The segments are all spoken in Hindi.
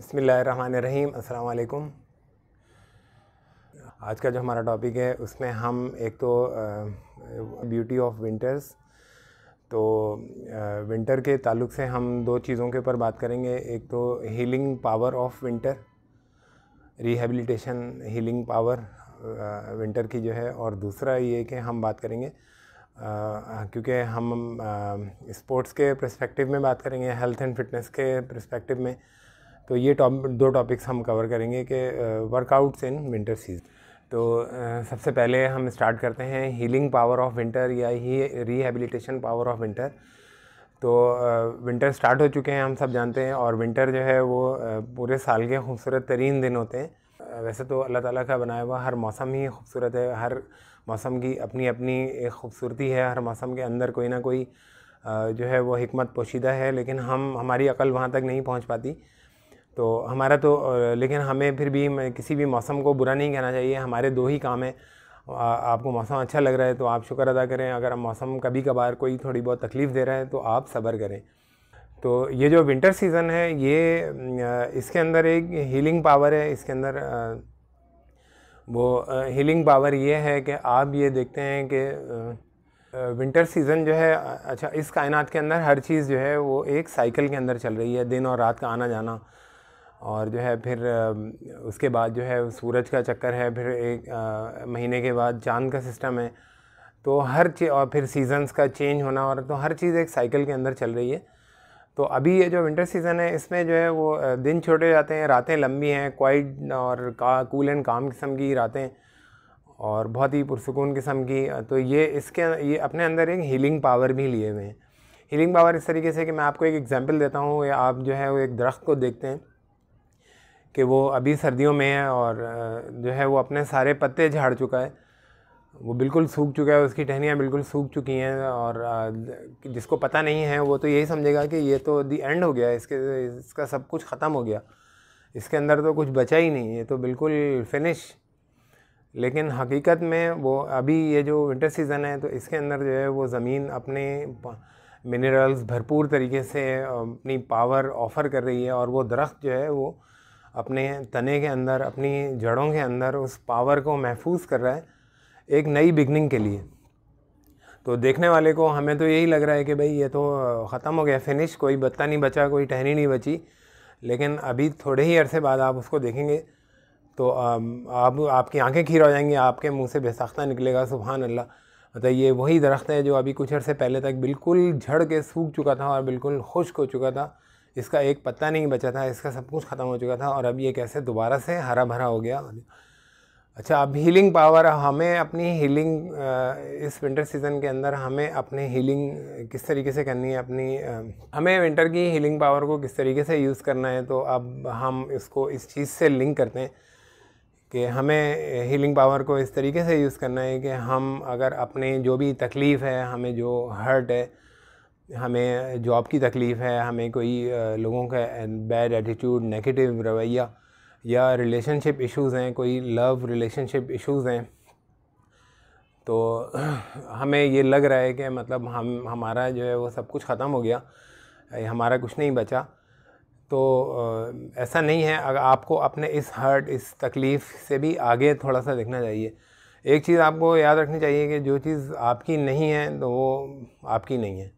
बिस्मिल्लाहिर्रहमानिर्रहीम, अस्सलाम वालेकुम। आज का जो हमारा टॉपिक है उसमें हम एक तो ब्यूटी ऑफ विंटर्स, तो विंटर के ताल्लुक़ से हम दो चीज़ों के ऊपर बात करेंगे। एक तो healing power of winter, rehabilitation healing power winter की जो है, और दूसरा ये कि हम बात करेंगे क्योंकि हम स्पोर्ट्स के पर्सपेक्टिव में बात करेंगे, हेल्थ एंड फिटनेस के पर्सपेक्टिव में, तो ये दो टॉपिक्स हम कवर करेंगे कि वर्कआउट्स इन विंटर सीजन। तो सबसे पहले हम स्टार्ट करते हैं हीलिंग पावर ऑफ विंटर या रिहैबिलिटेशन पावर ऑफ विंटर। तो विंटर स्टार्ट हो चुके हैं, हम सब जानते हैं, और विंटर जो है वो पूरे साल के खूबसूरत तरीन दिन होते हैं। वैसे तो अल्लाह ताला का बनाया हुआ हर मौसम ही खूबसूरत है, हर मौसम की अपनी अपनी एक खूबसूरती है, हर मौसम के अंदर कोई ना कोई जो है वो हिकमत पोशीदा है, लेकिन हमारी अकल वहाँ तक नहीं पहुँच पाती। तो हमारा तो लेकिन हमें फिर भी किसी भी मौसम को बुरा नहीं कहना चाहिए। हमारे दो ही काम हैं, आपको मौसम अच्छा लग रहा है तो आप शुक्र अदा करें, अगर मौसम कभी कभार कोई थोड़ी बहुत तकलीफ़ दे रहा है तो आप सब्र करें। तो ये जो विंटर सीज़न है ये इसके अंदर एक हीलिंग पावर है। इसके अंदर वो हीलिंग पावर ये है कि आप ये देखते हैं कि विंटर सीज़न जो है, अच्छा, इस कायनात के अंदर हर चीज़ जो है वो एक साइकिल के अंदर चल रही है, दिन और रात का आना जाना, और जो है फिर उसके बाद जो है सूरज का चक्कर है, फिर एक महीने के बाद चांद का सिस्टम है। तो हर चीज़, और फिर सीज़न्स का चेंज होना, और तो हर चीज़ एक साइकिल के अंदर चल रही है। तो अभी ये जो विंटर सीज़न है इसमें जो है वो दिन छोटे जाते हैं, रातें लंबी हैं, क्वाइट और कूल एंड काम किस्म की रातें, और बहुत ही पुरसुकून किस्म की। तो ये अपने अंदर एक हीलिंग पावर भी लिए हुए हैं। हीलिंग पावर इस तरीके से कि मैं आपको एक एग्जांपल देता हूँ। या आप जो है वो एक दरख्त को देखते हैं कि वो अभी सर्दियों में है और जो है वो अपने सारे पत्ते झाड़ चुका है, वो बिल्कुल सूख चुका है, उसकी टहनियाँ बिल्कुल सूख चुकी हैं। और जिसको पता नहीं है वो तो यही समझेगा कि ये तो दी एंड हो गया, इसका सब कुछ ख़त्म हो गया, इसके अंदर तो कुछ बचा ही नहीं, ये तो बिल्कुल फिनिश। लेकिन हकीकत में वो अभी ये जो विंटर सीज़न है तो इसके अंदर जो है वो ज़मीन अपने मिनरल्स भरपूर तरीके से अपनी पावर ऑफ़र कर रही है, और वो दरख्त जो है वो अपने तने के अंदर, अपनी जड़ों के अंदर उस पावर को महफूज कर रहा है एक नई बिगनिंग के लिए। तो देखने वाले को, हमें तो यही लग रहा है कि भाई ये तो ख़त्म हो गया, फिनिश, कोई पत्ता नहीं बचा, कोई टहनी नहीं बची। लेकिन अभी थोड़े ही अरसे बाद आप उसको देखेंगे तो आपकी आंखें खीर हो जाएंगी, आपके मुंह से बेसाख्ता निकलेगा सुभान अल्लाह। मतलब ये वही दरख्त है जो अभी कुछ अरसे पहले तक बिल्कुल झड़ के सूख चुका था और बिल्कुल खुश्क हो चुका था, इसका एक पत्ता नहीं बचा था, इसका सब कुछ ख़त्म हो चुका था, और अब ये कैसे दोबारा से हरा भरा हो गया। अच्छा, अब हीलिंग पावर, हमें अपनी हीलिंग इस विंटर सीज़न के अंदर हमें अपने हीलिंग किस तरीके से करनी है, हमें विंटर की हीलिंग पावर को किस तरीके से यूज़ करना है। तो अब हम इसको इस चीज़ से लिंक करते हैं कि हमें हीलिंग पावर को इस तरीके से यूज़ करना है कि हम अगर अपने जो भी तकलीफ़ है, हमें जो हर्ट है, हमें जॉब की तकलीफ़ है, हमें कोई लोगों का बैड एटीट्यूड, नेगेटिव रवैया, या रिलेशनशिप इश्यूज़ हैं, कोई लव रिलेशनशिप इश्यूज़ हैं, तो हमें ये लग रहा है कि मतलब हमारा जो है वो सब कुछ ख़त्म हो गया, हमारा कुछ नहीं बचा। तो ऐसा नहीं है। अगर आपको अपने इस हर्ट, इस तकलीफ़ से भी आगे थोड़ा सा देखना चाहिए। एक चीज़ आपको याद रखनी चाहिए कि जो चीज़ आपकी नहीं है तो वो आपकी नहीं है।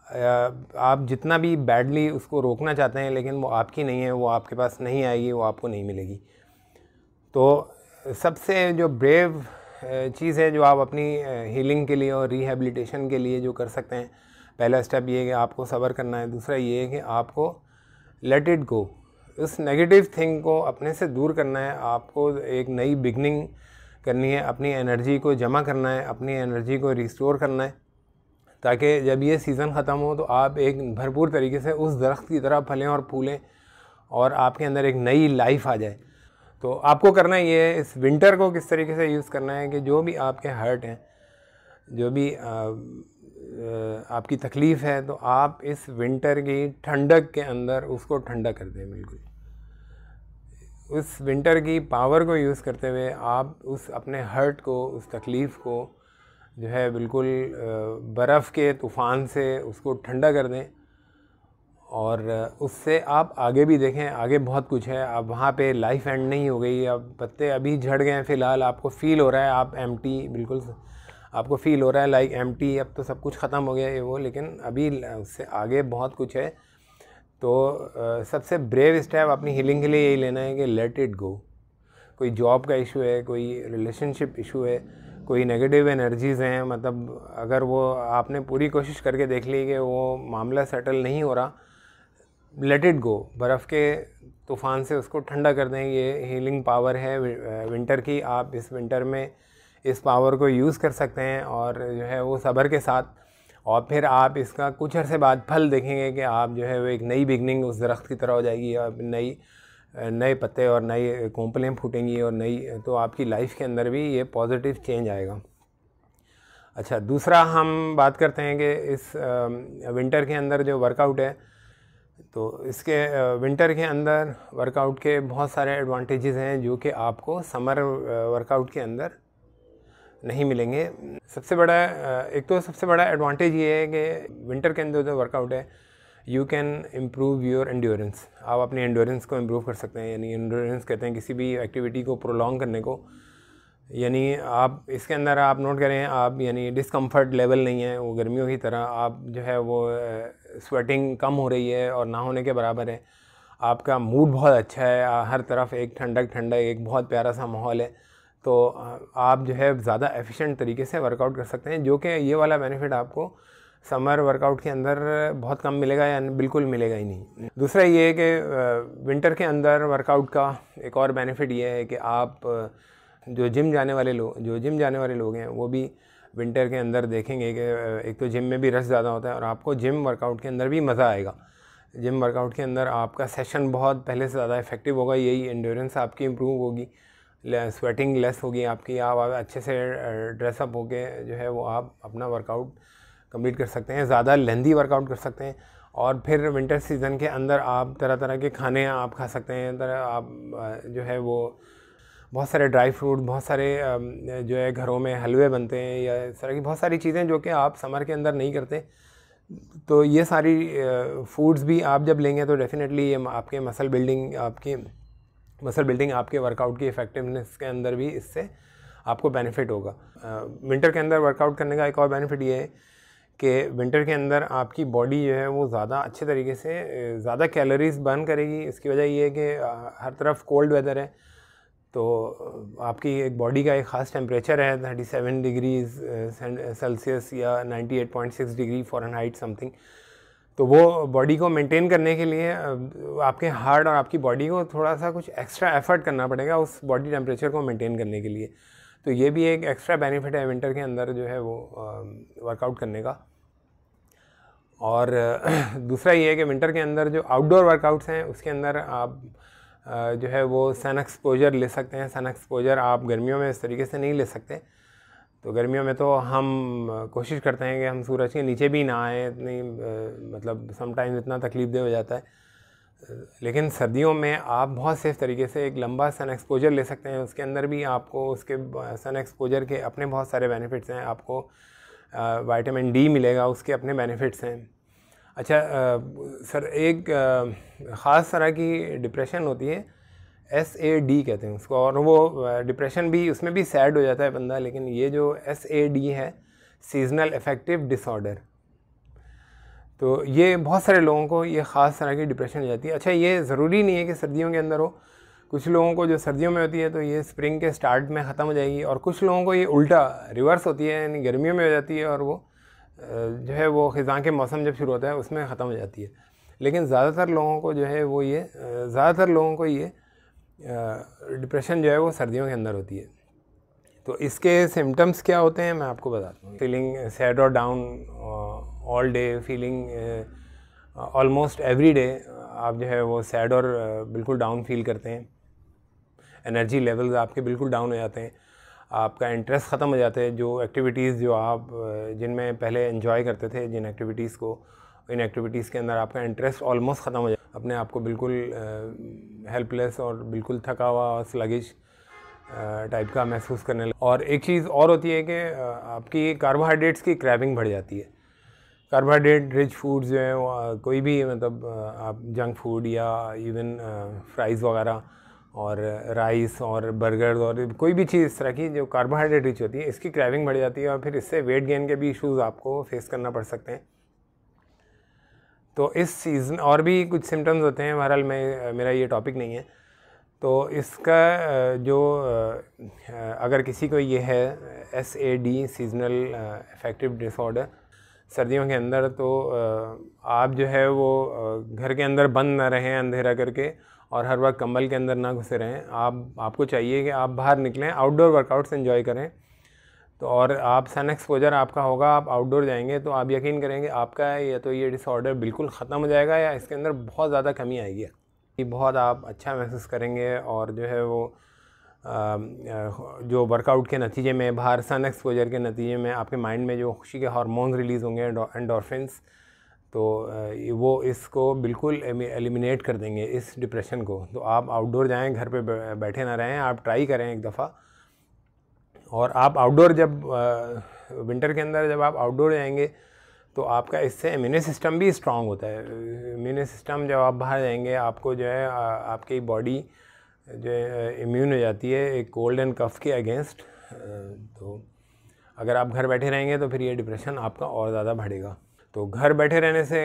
आप जितना भी बैडली उसको रोकना चाहते हैं, लेकिन वो आपकी नहीं है, वो आपके पास नहीं आएगी, वो आपको नहीं मिलेगी। तो सबसे जो ब्रेव चीज़ है जो आप अपनी हीलिंग के लिए और रिहैबिलिटेशन के लिए जो कर सकते हैं, पहला स्टेप ये है कि आपको सब्र करना है। दूसरा ये है कि आपको लेट इट गो, उस नेगेटिव थिंग को अपने से दूर करना है। आपको एक नई बिगनिंग करनी है, अपनी एनर्जी को जमा करना है, अपनी एनर्जी को रिस्टोर करना है, ताकि जब ये सीज़न ख़त्म हो तो आप एक भरपूर तरीके से उस दरख्त की तरह फलें और फूलें, और आपके अंदर एक नई लाइफ आ जाए। तो आपको करना ये है, इस विंटर को किस तरीके से यूज़ करना है कि जो भी आपके हर्ट हैं, जो भी आपकी तकलीफ़ है, तो आप इस विंटर की ठंडक के अंदर उसको ठंडा कर दें। बिल्कुल उस विंटर की पावर को यूज़ करते हुए आप उस अपने हर्ट को, उस तकलीफ़ को जो है बिल्कुल बर्फ़ के तूफ़ान से उसको ठंडा कर दें, और उससे आप आगे भी देखें, आगे बहुत कुछ है। अब वहाँ पे लाइफ एंड नहीं हो गई, अब पत्ते अभी झड़ गए हैं फ़िलहाल, आपको फ़ील हो रहा है आप एम्प्टी, बिल्कुल आपको फ़ील हो रहा है लाइक एम्प्टी, अब तो सब कुछ ख़त्म हो गया ये वो, लेकिन अभी उससे आगे बहुत कुछ है। तो सबसे ब्रेव स्टेप अपनी हीलिंग के लिए यही लेना है कि लेट इट गो। कोई जॉब का इशू है, कोई रिलेशनशिप इशू है, कोई नेगेटिव एनर्जीज़ हैं, मतलब अगर वो आपने पूरी कोशिश करके देख ली कि वो मामला सेटल नहीं हो रहा, लेट इट गो। बर्फ़ के तूफ़ान से उसको ठंडा कर दें, ये हीलिंग पावर है विंटर की। आप इस विंटर में इस पावर को यूज़ कर सकते हैं और जो है वो सब्र के साथ, और फिर आप इसका कुछ अरसे बाद फल देखेंगे कि आप जो है वो एक नई बिगनिंग उस दरख्त की तरह हो जाएगी, और नए पत्ते और नई कोंपलें फूटेंगी और नई, तो आपकी लाइफ के अंदर भी ये पॉजिटिव चेंज आएगा। अच्छा, दूसरा हम बात करते हैं कि इस विंटर के अंदर जो वर्कआउट है, तो इसके विंटर के अंदर वर्कआउट के बहुत सारे एडवांटेजेस हैं जो कि आपको समर वर्कआउट के अंदर नहीं मिलेंगे। सबसे बड़ा एडवांटेज ये है कि विंटर के अंदर जो वर्कआउट है, you can improve your endurance. आप अपनी एंड्योरेंस को इम्प्रूव कर सकते हैं। यानी एंड्योरेंस कहते हैं किसी भी एक्टिविटी को प्रोलॉन्ग करने को। यानी आप इसके अंदर आप नोट करें, आप यानी डिस्कम्फर्ट लेवल नहीं है वो गर्मियों की तरह, आप जो है वो स्वेटिंग कम हो रही है और ना होने के बराबर है। आपका मूड बहुत अच्छा है, हर तरफ एक ठंडक एक बहुत प्यारा सा माहौल है। तो आप जो है ज़्यादा एफिशिएंट तरीके से वर्कआउट कर सकते हैं, जो कि ये वाला बेनिफिट आपको समर वर्कआउट के अंदर बहुत कम मिलेगा या बिल्कुल मिलेगा ही नहीं। दूसरा ये है कि विंटर के अंदर वर्कआउट का एक और बेनिफिट ये है कि आप जो जिम जाने वाले लोग हैं वो भी विंटर के अंदर देखेंगे कि एक तो जिम में भी रश ज़्यादा होता है और आपको जिम वर्कआउट के अंदर भी मज़ा आएगा। जिम वर्कआउट के अंदर आपका सेशन बहुत पहले से ज़्यादा इफेक्टिव होगा, यही एंड्योरेंस आपकी इम्प्रूव होगी, स्वेटिंग लेस होगी आपकी, आप अच्छे से ड्रेसअप होके जो है वो आप अपना वर्कआउट कंप्लीट कर सकते हैं, ज़्यादा लेंदी वर्कआउट कर सकते हैं। और फिर विंटर सीज़न के अंदर आप तरह तरह के खाने आप खा सकते हैं, आप जो है वो बहुत सारे ड्राई फ्रूट, बहुत सारे जो है घरों में हलवे बनते हैं या इस तरह की बहुत सारी चीज़ें जो कि आप समर के अंदर नहीं करते। तो ये सारी फूड्स भी आप जब लेंगे तो डेफिनेटली ये आपके मसल बिल्डिंग आपके वर्कआउट की इफ़ेक्टिवनेस के अंदर भी इससे आपको बेनिफिट होगा। विंटर के अंदर वर्कआउट करने का एक और बेनिफिट ये है कि विंटर के अंदर आपकी बॉडी जो है वो ज़्यादा अच्छे तरीके से ज़्यादा कैलोरीज बर्न करेगी। इसकी वजह ये है कि हर तरफ कोल्ड वेदर है, तो आपकी एक बॉडी का एक ख़ास टेम्परेचर है 37 डिग्रीज़ सेल्सियस या 98.6 डिग्री फ़ारेनहाइट समथिंग। तो वो बॉडी को मेंटेन करने के लिए आपके हार्ट और आपकी बॉडी को थोड़ा सा कुछ एक्स्ट्रा एफर्ट करना पड़ेगा उस बॉडी टेम्परेचर को मेंटेन करने के लिए। तो ये भी एक एक्स्ट्रा बेनिफिट है विंटर के अंदर जो है वो वर्कआउट करने का। और दूसरा ये है कि विंटर के अंदर जो आउटडोर वर्कआउट्स हैं उसके अंदर आप जो है वो सन एक्सपोजर ले सकते हैं। सन एक्सपोजर आप गर्मियों में इस तरीके से नहीं ले सकते। तो गर्मियों में तो हम कोशिश करते हैं कि हम सूरज के नीचे भी ना आए, इतनी मतलब समटाइम्स इतना तकलीफ़देह हो जाता है। लेकिन सर्दियों में आप बहुत सेफ़ तरीके से एक लंबा सन एक्सपोजर ले सकते हैं। उसके अंदर भी आपको उसके सन एक्सपोजर के अपने बहुत सारे बेनिफिट्स हैं। आपको विटामिन डी मिलेगा, उसके अपने बेनिफिट्स हैं। अच्छा सर, एक ख़ास तरह की डिप्रेशन होती है, SAD कहते हैं उसको, और वो डिप्रेशन भी, उसमें भी सैड हो जाता है बंदा। लेकिन ये जो SAD है, सीजनल अफेक्टिव डिसऑर्डर, तो ये बहुत सारे लोगों को ये ख़ास तरह की डिप्रेशन हो जाती है। अच्छा, ये ज़रूरी नहीं है कि सर्दियों के अंदर हो। कुछ लोगों को जो सर्दियों में होती है तो ये स्प्रिंग के स्टार्ट में ख़त्म हो जाएगी, और कुछ लोगों को ये उल्टा रिवर्स होती है, यानी गर्मियों में हो जाती है और वो जो है वो ख़िज़ां के मौसम जब शुरू होता है उसमें ख़त्म हो जाती है। लेकिन ज़्यादातर लोगों को जो है वो ये डिप्रेशन जो है वो सर्दियों के अंदर होती है। तो इसके सिम्टम्स क्या होते हैं मैं आपको बताता हूँ। फीलिंग सैड और down all day, feeling almost every day आप जो है वो सैड और बिल्कुल डाउन फील करते हैं। एनर्जी लेवल्स आपके बिल्कुल डाउन हो जाते हैं, आपका इंटरेस्ट ख़त्म हो जाते हैं। जो एक्टिविटीज़ जो आप जिनमें पहले एंजॉय करते थे, जिन एक्टिविटीज़ को, इन एक्टिविटीज़ के अंदर आपका इंटरेस्ट ऑलमोस्ट ख़त्म हो जाता है। अपने आप को बिल्कुल हेल्पलेस और बिल्कुल थका हुआ और स्लगिश टाइप का महसूस करने लगा। और एक चीज़ और होती है कि आपकी कार्बोहाइड्रेट्स की क्रैविंग बढ़ जाती है। कार्बोहाइड्रेट रिच फूड्स जो हैं कोई भी मतलब आप जंक फूड या इवन फ्राइज़ वगैरह और राइस और बर्गर और कोई भी चीज़ इस तरह की जो कार्बोहाइड्रेट रिच होती है, इसकी क्रेविंग बढ़ जाती है और फिर इससे वेट गेन के भी इश्यूज़ आपको फेस करना पड़ सकते हैं। तो इस सीज़न और भी कुछ सिम्टम्स होते हैं, बहरहाल मेरा ये टॉपिक नहीं है। तो इसका जो अगर किसी को ये है SAD सीजनल अफेक्टिव डिसऑर्डर सर्दियों के अंदर, तो आप जो है वो घर के अंदर बंद ना रहें अंधेरा करके और हर वक्त कंबल के अंदर ना घुसे रहें। आपको चाहिए कि आप बाहर निकलें, आउटडोर वर्कआउट्स एंजॉय करें। तो और आप सन एक्सपोजर आपका होगा, आप आउटडोर जाएंगे तो आप यकीन करेंगे आपका या तो ये डिसऑर्डर बिल्कुल ख़त्म हो जाएगा या इसके अंदर बहुत ज़्यादा कमी आएगी। बहुत आप अच्छा महसूस करेंगे और जो है वो जो वर्कआउट के नतीजे में, बाहर सन एक्सपोजर के नतीजे में आपके माइंड में जो खुशी के हार्मोन्स रिलीज़ होंगे, एंडोर्फिन्स, तो वो इसको बिल्कुल एलिमिनेट कर देंगे इस डिप्रेशन को। तो आप आउटडोर जाएं, घर पे बैठे ना रहें, आप ट्राई करें एक दफ़ा। और आप आउटडोर जब विंटर के अंदर जब आप आउटडोर जाएंगे तो आपका इससे इम्यून सिस्टम भी स्ट्रांग होता है। इम्यून सिस्टम जब आप बाहर जाएंगे आपको जो है आपकी बॉडी जो है इम्यून हो जाती है एक कोल्ड एंड कफ के अगेंस्ट। तो अगर आप घर बैठे रहेंगे तो फिर ये डिप्रेशन आपका और ज़्यादा बढ़ेगा। तो घर बैठे रहने से,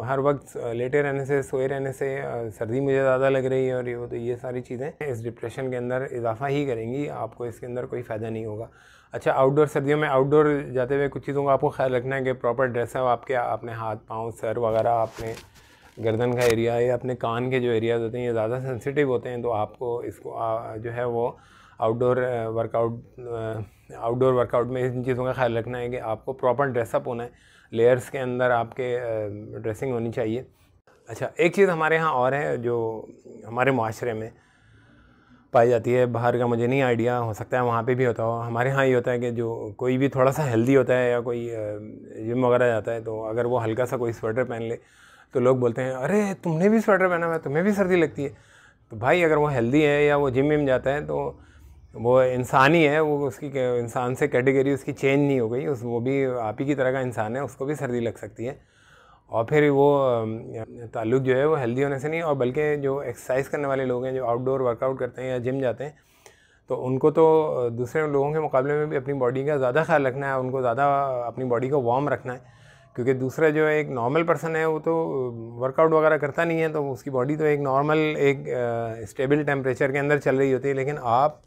हर वक्त लेटे रहने से, सोए रहने से, सर्दी मुझे ज़्यादा लग रही है और तो ये सारी चीज़ें इस डिप्रेशन के अंदर इजाफा ही करेंगी, आपको इसके अंदर कोई फ़ायदा नहीं होगा। अच्छा, आउटडोर सर्दियों में आउटडोर जाते हुए कुछ चीज़ों का आपको ख्याल रखना है कि प्रॉपर ड्रेस है आपके, अपने हाथ पाँव सर वगैरह, अपने गर्दन का एरिया या अपने कान के जो एरियाज़ होते हैं ये ज़्यादा सेंसिटिव होते हैं। तो आपको इसको जो है वो आउटडोर वर्कआउट में इन चीज़ों का ख्याल रखना है कि आपको प्रॉपर ड्रेसअप होना है, लेयर्स के अंदर आपके ड्रेसिंग होनी चाहिए। अच्छा, एक चीज़ हमारे यहाँ और है जो हमारे माशरे में पाई जाती है, बाहर का मुझे नहीं आइडिया, हो सकता है वहाँ पे भी होता हो। हमारे यहाँ ये होता है कि जो कोई भी थोड़ा सा हेल्दी होता है या कोई जिम वगैरह जाता है, तो अगर वो हल्का सा कोई स्वेटर पहन ले तो लोग बोलते हैं, अरे तुमने भी स्वेटर पहना हुआ है, तुम्हें भी सर्दी लगती है। तो भाई अगर वो हेल्दी है या वो जिम विम जाता है तो वो इंसान ही है, वो उसकी इंसान से कैटेगरी उसकी चेंज नहीं हो गई, वो भी आप ही की तरह का इंसान है, उसको भी सर्दी लग सकती है। और फिर वो ताल्लुक़ जो है वो हेल्दी होने से नहीं, और बल्कि जो एक्सरसाइज करने वाले लोग हैं, जो आउटडोर वर्कआउट करते हैं या जिम जाते हैं, तो उनको तो दूसरे लोगों के मुकाबले में भी अपनी बॉडी का ज़्यादा ख्याल रखना है, उनको ज़्यादा अपनी बॉडी को वार्म रखना है। क्योंकि दूसरा जो एक नॉर्मल पर्सन है वो तो वर्कआउट वगैरह करता नहीं है, तो उसकी बॉडी तो एक नॉर्मल एक स्टेबल टेम्परेचर के अंदर चल रही होती है। लेकिन आप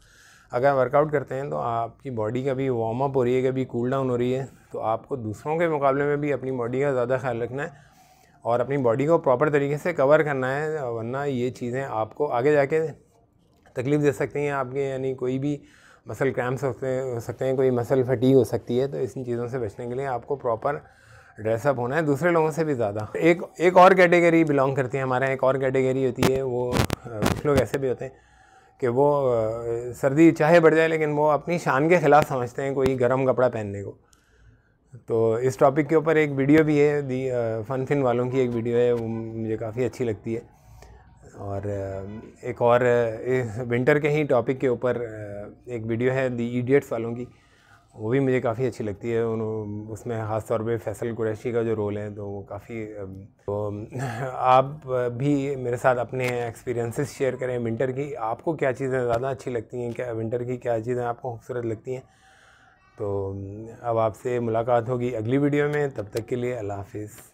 अगर वर्कआउट करते हैं तो आपकी बॉडी कभी वार्म अप हो रही है, कभी कूल डाउन हो रही है। तो आपको दूसरों के मुकाबले में भी अपनी बॉडी का ज़्यादा ख्याल रखना है और अपनी बॉडी को प्रॉपर तरीके से कवर करना है, वरना ये चीज़ें आपको आगे जाके तकलीफ़ दे सकती हैं आपके, यानी कोई भी मसल क्रैम्प्स हो सकते हैं, कोई मसल फटीग हो सकती है। तो इन चीज़ों से बचने के लिए आपको प्रॉपर ड्रेसअप होना है, दूसरे लोगों से भी ज़्यादा। एक और कैटेगरी बिलोंग करती है हमारे यहाँ, एक और कैटेगरी होती है, वो कुछ लोग ऐसे भी होते हैं कि वो सर्दी चाहे बढ़ जाए लेकिन वो अपनी शान के ख़िलाफ़ समझते हैं कोई गर्म कपड़ा पहनने को। तो इस टॉपिक के ऊपर एक वीडियो भी है, दी फन फिन वालों की एक वीडियो है, वो मुझे काफ़ी अच्छी लगती है। और एक और विंटर के ही टॉपिक के ऊपर एक वीडियो है दी इडियट्स वालों की, वो भी मुझे काफ़ी अच्छी लगती है। उसमें ख़ास तौर पे फैसल कुरैशी का जो रोल है तो वो काफ़ी, तो आप भी मेरे साथ अपने एक्सपीरियंसेस शेयर करें विंटर की, आपको क्या चीज़ें ज़्यादा अच्छी लगती हैं, क्या विंटर की क्या चीज़ें आपको खूबसूरत लगती हैं। तो अब आपसे मुलाकात होगी अगली वीडियो में, तब तक के लिए अल्लाह हाफिज़।